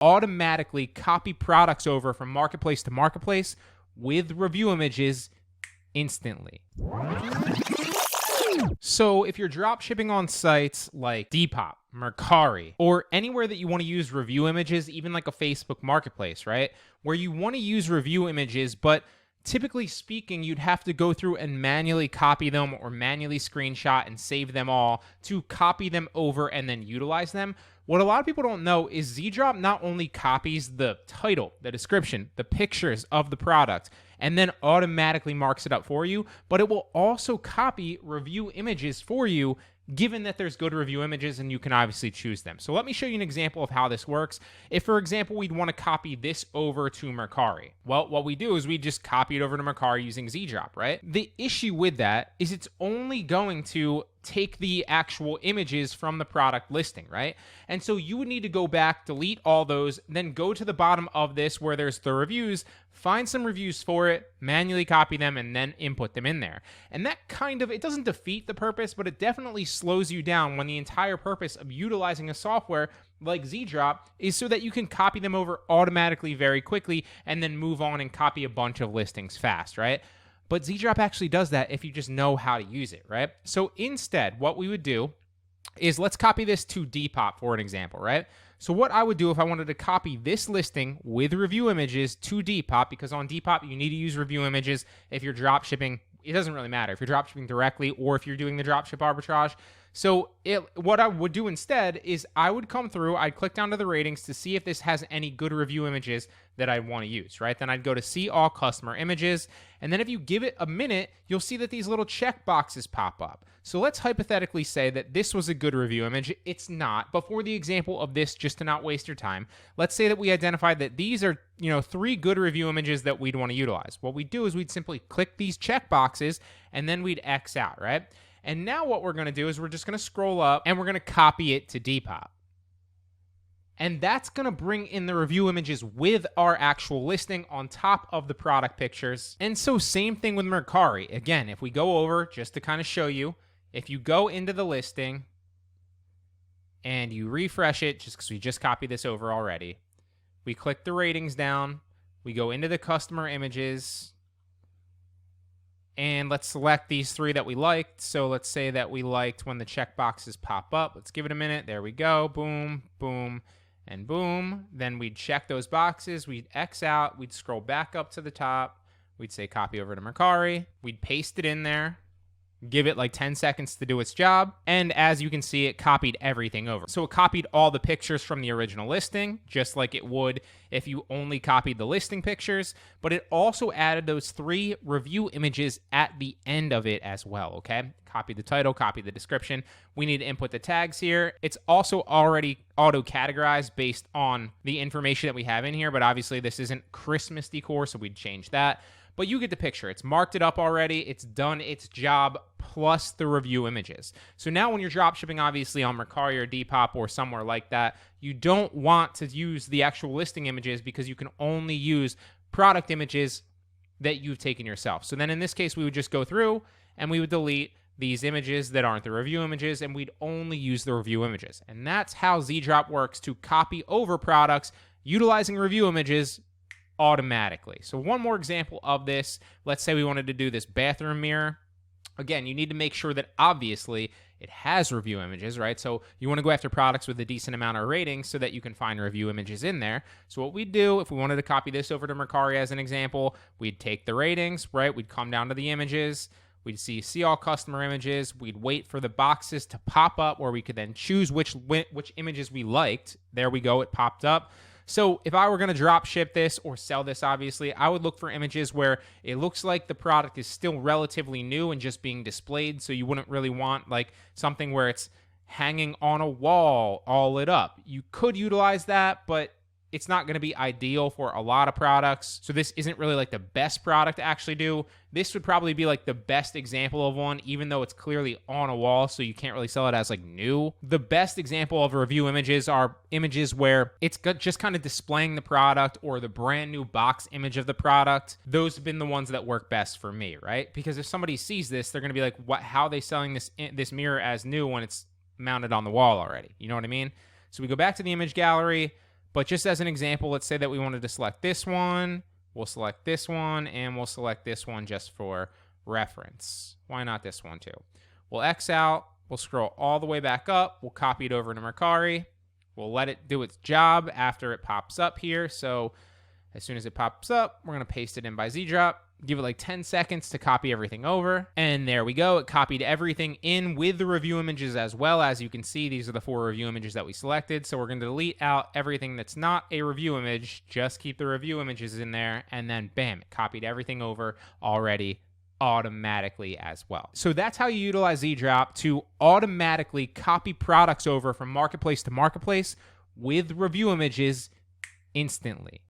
automatically copy products over from marketplace to marketplace with review images instantly. So if you're drop shipping on sites like Depop, Mercari, or anywhere that you want to use review images, even like a Facebook marketplace, right? Where you want to use review images, but typically speaking, you'd have to go through and manually copy them or manually screenshot and save them all to copy them over and then utilize them. What a lot of people don't know is ZDrop not only copies the title, the description, the pictures of the product, and then automatically marks it up for you, but it will also copy review images for you, given that there's good review images and you can obviously choose them. So let me show you an example of how this works. If, for example, we'd want to copy this over to Mercari, well, what we do is we just copy it over to Mercari using ZDrop, right? The issue with that is it's only going to take the actual images from the product listing, right? And so you would need to go back, delete all those, then go to the bottom of this where there's the reviews, find some reviews for it, manually copy them, and then input them in there. And that kind of, it doesn't defeat the purpose, but it definitely slows you down when the entire purpose of utilizing a software like ZDrop is so that you can copy them over automatically very quickly and then move on and copy a bunch of listings fast, right? But ZDrop actually does that if you just know how to use it, right? So instead, what we would do is let's copy this to Depop for an example, right? So what I would do if I wanted to copy this listing with review images to Depop, because on Depop you need to use review images if you're drop shipping. It doesn't really matter if you're drop shipping directly or if you're doing the dropship arbitrage. So what I would do instead is I would come through, I'd click down to the ratings to see if this has any good review images that I want to use, right? Then I'd go to see all customer images. And then if you give it a minute, you'll see that these little check boxes pop up. So let's hypothetically say that this was a good review image. It's not. But for the example of this, just to not waste your time, let's say that we identified that these are, 3 good review images that we'd want to utilize. What we'd do is we'd simply click these check boxes and then we'd X out, right? And now what we're going to do is we're just going to scroll up and we're going to copy it to Depop. And that's going to bring in the review images with our actual listing on top of the product pictures. And so same thing with Mercari. Again, if we go over, just to kind of show you, if you go into the listing and you refresh it, just because we just copied this over already, we click the ratings down, we go into the customer images, and let's select these 3 that we liked. So let's say that we liked when the check boxes pop up. Let's give it a minute. There we go. Boom, boom, and boom. Then we'd check those boxes. We'd X out. We'd scroll back up to the top. We'd say copy over to Mercari. We'd paste it in there. Give it like 10 seconds to do its job. And as you can see, it copied everything over. So it copied all the pictures from the original listing, just like it would if you only copied the listing pictures. But it also added those 3 review images at the end of it as well, okay? Copy the title, copy the description. We need to input the tags here. It's also already auto-categorized based on the information that we have in here, but obviously this isn't Christmas decor, so we'd change that. But you get the picture. It's marked it up already. It's done its job, plus the review images. So now when you're drop shipping, obviously on Mercari or Depop or somewhere like that, you don't want to use the actual listing images because you can only use product images that you've taken yourself. So then in this case, we would just go through and we would delete these images that aren't the review images, and we'd only use the review images. And that's how ZDrop works to copy over products utilizing review images automatically. So one more example of this, let's say we wanted to do this bathroom mirror. Again, you need to make sure that obviously it has review images, right? So you want to go after products with a decent amount of ratings so that you can find review images in there. So what we'd do, if we wanted to copy this over to Mercari as an example, we'd take the ratings, right? We'd come down to the images. We'd see all customer images. We'd wait for the boxes to pop up where we could then choose which images we liked. There we go. It popped up. So if I were going to drop ship this or sell this, obviously, I would look for images where it looks like the product is still relatively new and just being displayed. So you wouldn't really want like something where it's hanging on a wall all lit up. You could utilize that, but it's not going to be ideal for a lot of products. So this isn't really like the best product to actually do. This would probably be like the best example of one, even though it's clearly on a wall, so you can't really sell it as like new. The best example of review images are images where it's just kind of displaying the product or the brand new box image of the product. Those have been the ones that work best for me, right? Because if somebody sees this, they're going to be like, "What? How are they selling this mirror as new when it's mounted on the wall already?" You know what I mean? So we go back to the image gallery, But just as an example, let's say that we wanted to select this one. We'll select this one, and we'll select this one just for reference. Why not this one too? We'll X out. We'll scroll all the way back up. We'll copy it over to Mercari. We'll let it do its job after it pops up here. So as soon as it pops up, we're going to paste it in by ZDrop. Give it like 10 seconds to copy everything over. And there we go. It copied everything in with the review images as well. As you can see, these are the 4 review images that we selected. So we're going to delete out everything that's not a review image. Just keep the review images in there. And then bam, it copied everything over already automatically as well. So that's how you utilize ZDrop to automatically copy products over from marketplace to marketplace with review images instantly.